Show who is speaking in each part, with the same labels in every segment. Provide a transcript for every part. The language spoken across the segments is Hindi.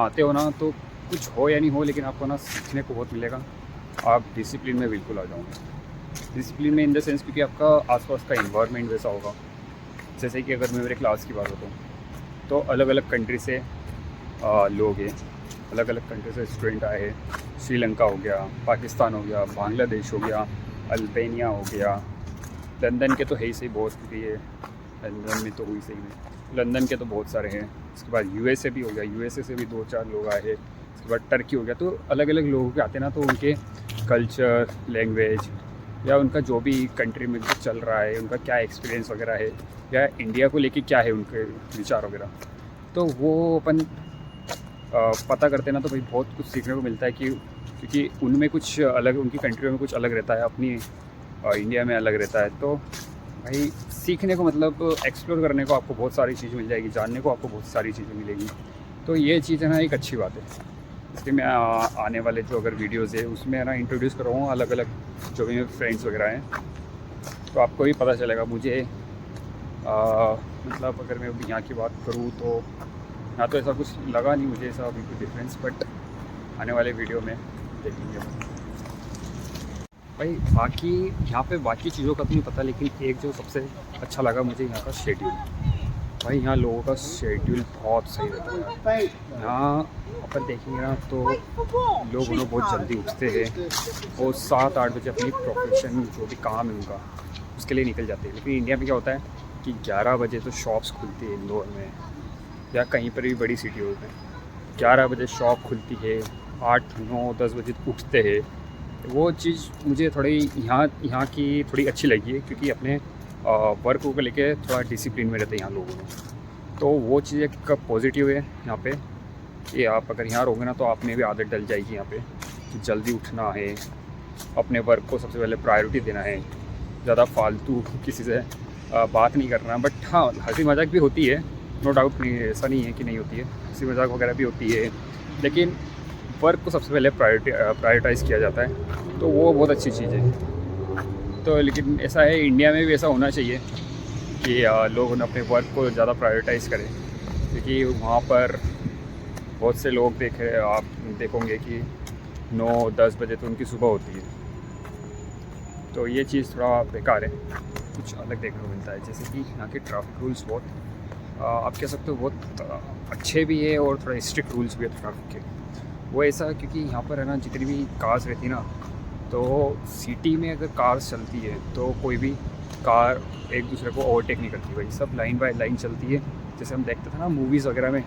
Speaker 1: यहाँ आते हो ना तो कुछ हो या नहीं हो, लेकिन आपको ना सीखने को बहुत मिलेगा। आप डिसिप्लिन में बिल्कुल आ जाओगे। डिसिप्लिन में इन द सेंस क्योंकि आपका आसपास का इन्वायरमेंट वैसा होगा। जैसे कि अगर मैं मेरे क्लास की बात बताऊँ तो अलग अलग कंट्री से लोग हैं, अलग अलग कंट्री से स्टूडेंट आए हैं। श्रीलंका हो गया, पाकिस्तान हो गया, बांग्लादेश हो गया, अल्बानिया हो गया। लंदन के तो है ही सही बहुत, क्योंकि ये लंदन में तो हुई सही में, लंदन के तो बहुत सारे हैं। उसके बाद यूएसए भी हो गया, यूएसए से भी 2-4 लोग आए हैं। उसके बाद टर्की हो गया। तो अलग अलग लोगों के आते हैं ना, तो उनके कल्चर, लैंग्वेज या उनका जो भी कंट्री में जो चल रहा है, उनका क्या एक्सपीरियंस वगैरह है, या इंडिया को लेके क्या है उनके विचार वगैरह, तो वो अपन पता करते हैं ना, तो भाई बहुत कुछ सीखने को मिलता है। कि क्योंकि उनमें कुछ अलग, उनकी कंट्री में कुछ अलग रहता है, अपनी इंडिया में अलग रहता है। तो भाई सीखने को मतलब एक्सप्लोर करने को आपको बहुत सारी चीज़ें मिल जाएगी, जानने को आपको बहुत सारी चीज़ें मिलेगी। तो ये चीज़ है ना एक अच्छी बात है। इसलिए मैं आने वाले जो अगर वीडियोज़ है उसमें है ना इंट्रोड्यूस करूँगा अलग अलग जो भी मेरे फ्रेंड्स वगैरह हैं, तो आपको भी पता चलेगा। मुझे मतलब अगर मैं यहाँ की बात करूँ तो यहाँ तो ऐसा कुछ लगा नहीं मुझे, ऐसा बिल्कुल डिफरेंस, बट आने वाले वीडियो में देखेंगे भाई। बाकी यहाँ पे बाकी चीज़ों का तो नहीं पता, लेकिन एक जो सबसे अच्छा लगा मुझे यहाँ का शेड्यूल। भाई यहाँ लोगों का शेड्यूल बहुत सही रहता है। यहाँ अपन देखेंगे ना तो लोग उन्हें बहुत जल्दी उठते हैं और 7-8 बजे अपनी प्रोफेशन जो भी काम है उनका उसके लिए निकल जाते हैं। लेकिन इंडिया में क्या होता है कि 11 बजे तो शॉप्स खुलती है इंदौर में या कहीं पर भी बड़ी सिटी में। 11 बजे शॉप खुलती है, 8-9-10 बजे उठते हैं। वो चीज़ मुझे थोड़ी यहाँ की थोड़ी अच्छी लगी है, क्योंकि अपने वर्क को लेके थोड़ा डिसिप्लिन में रहते हैं यहाँ लोगों में। तो वो चीज़ एक पॉजिटिव है यहाँ पे, कि आप अगर यहाँ रहोगे ना तो आप में भी आदत डल जाएगी यहाँ पे कि जल्दी उठना है, अपने वर्क को सबसे पहले प्रायोरिटी देना है, ज़्यादा फालतू किसी से बात नहीं करना। बट हाँ, हंसी मजाक भी होती है, नो डाउट, नहीं ऐसा नहीं है कि नहीं होती है, हंसी मजाक वगैरह भी होती है, लेकिन वर्क को सबसे पहले प्रायोरिटाइज़ किया जाता है। तो वो बहुत अच्छी चीज़ है। तो लेकिन ऐसा है, इंडिया में भी ऐसा होना चाहिए कि लोग अपने वर्क को ज़्यादा प्रायोरिटाइज़ करें, क्योंकि वहाँ पर बहुत से लोग आप देखोगे कि 9-10 बजे तो उनकी सुबह होती है। तो ये चीज़ थोड़ा बेकार है, कुछ अलग देखने को मिलता है। जैसे कि यहाँ के ट्रैफिक रूल्स बहुत आप कह सकते हो बहुत अच्छे भी है और थोड़ा स्ट्रिक्ट रूल्स भी है ट्रैफिक के। वो ऐसा क्योंकि यहाँ पर है ना जितनी भी कार्स रहती है ना, तो सिटी में अगर कार्स चलती है तो कोई भी कार एक दूसरे को ओवरटेक नहीं करती भाई, सब लाइन बाय लाइन चलती है। जैसे हम देखते थे ना मूवीज़ वगैरह में,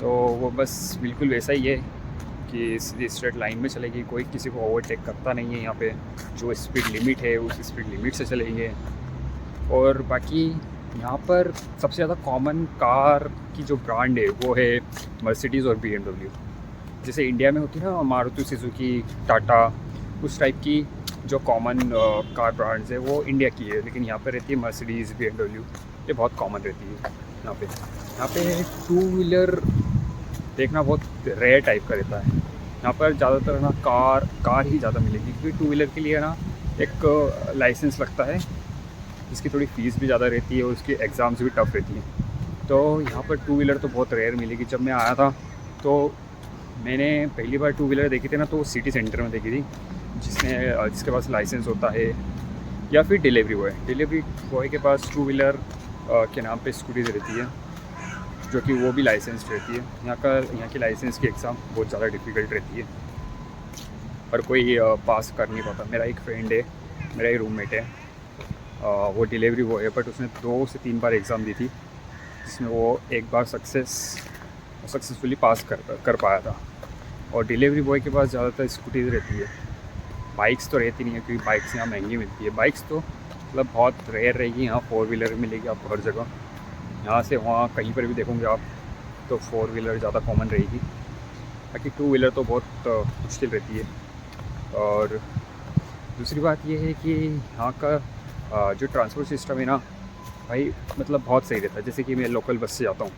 Speaker 1: तो वो बस बिल्कुल वैसा ही है कि सीधी स्ट्रेट लाइन में चलेगी, कोई किसी को ओवरटेक करता नहीं है यहाँ पे। जो स्पीड लिमिट है उस स्पीड लिमिट से चलेंगे। और बाकी यहाँ पर सबसे ज़्यादा कॉमन कार की जो ब्रांड है वो है मर्सिडीज़ और BMW। जैसे इंडिया में होती है ना मारुति सुजुकी, टाटा, उस टाइप की जो कॉमन कार ब्रांड्स है वो इंडिया की है। लेकिन यहाँ पे रहती है मर्सिडीज़, BMW, ये बहुत कॉमन रहती है यहाँ पे। यहाँ पे 2 व्हीलर देखना बहुत रेयर टाइप का रहता है। यहाँ पर ज़्यादातर ना कार ही ज़्यादा मिलेगी, क्योंकि 2 व्हीलर के लिए ना एक लाइसेंस लगता है, इसकी थोड़ी फ़ीस भी ज़्यादा रहती है और उसकी एग्ज़ाम्स भी टफ रहती हैं। तो यहाँ पर 2 व्हीलर तो बहुत रेयर मिलेगी। जब मैं आया था तो मैंने पहली बार 2 व्हीलर देखी थी ना, तो वो सिटी सेंटर में देखी थी, जिसके पास लाइसेंस होता है, या फिर डिलीवरी बॉय के पास 2 व्हीलर के नाम पे स्कूटीज रहती है, जो कि वो भी लाइसेंस रहती है। यहाँ की लाइसेंस की एग्ज़ाम बहुत ज़्यादा डिफ़िकल्ट रहती है और कोई पास कर नहीं पाता। मेरा एक फ्रेंड है, मेरा ही रूममेट है, वो डिलीवरी बॉय है, बट उसने 2 से 3 बार एग्ज़ाम दी थी, जिसमें वो एक बार सक्सेसफुली पास कर पाया था। और डिलीवरी बॉय के पास ज़्यादातर स्कूटीज रहती है, बाइक्स तो रहती नहीं है, क्योंकि बाइक्स यहाँ महंगी मिलती है। बाइक्स तो मतलब बहुत रेयर रहेगी, यहाँ 4 व्हीलर मिलेगी आपको हर जगह। यहाँ से वहाँ कहीं पर भी देखोगे आप तो 4 व्हीलर ज़्यादा कॉमन रहेगी, बाकी 2 व्हीलर तो बहुत मुश्किल रहती है। और दूसरी बात ये है कि यहाँ का जो ट्रांसपोर्ट सिस्टम है ना भाई, मतलब बहुत सही रहता है। जैसे कि मैं लोकल बस से जाता हूँ,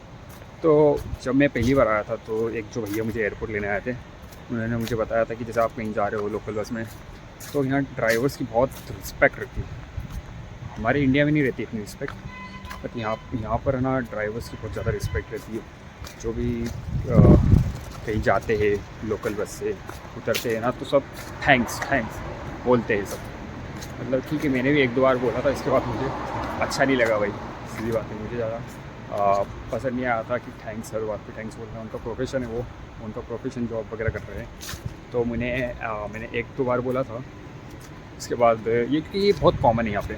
Speaker 1: तो जब मैं पहली बार आया था तो एक जो भैया मुझे एयरपोर्ट लेने आए थे, उन्होंने मुझे बताया था कि जैसे आप कहीं जा रहे हो लोकल बस में, तो यहाँ ड्राइवर्स की बहुत रिस्पेक्ट रहती है। हमारे इंडिया में नहीं रहती इतनी रिस्पेक्ट, बट यहाँ पर है ना ड्राइवर्स की बहुत ज़्यादा रिस्पेक्ट रहती है। जो भी कहीं जाते हैं लोकल बस से उतरते हैं ना तो सब थैंक्स थैंक्स बोलते हैं सब। मतलब ठीक है, मैंने भी एक दो बार बोला था, इसके बाद मुझे अच्छा नहीं लगा भाई, सीधी बात है। मुझे ज़्यादा पसंद नहीं आया था कि थैंक्स हर बात पे थैंक्स बोलना। उनका प्रोफेशन है वो, उनका प्रोफेशन जॉब वगैरह कर रहे हैं। तो मैंने एक दो बार बोला था। इसके बाद ये बहुत कॉमन है यहाँ पे।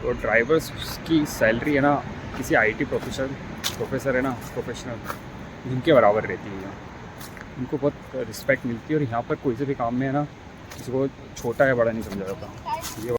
Speaker 1: तो ड्राइवर्स की सैलरी है ना किसी आईटी प्रोफेसर है ना प्रोफेशनल, जिनके बराबर रहती है यहाँ। उनको बहुत रिस्पेक्ट मिलती है और यहाँ पर कोई से भी काम में है ना किसी को छोटा या बड़ा नहीं समझा जाता। ये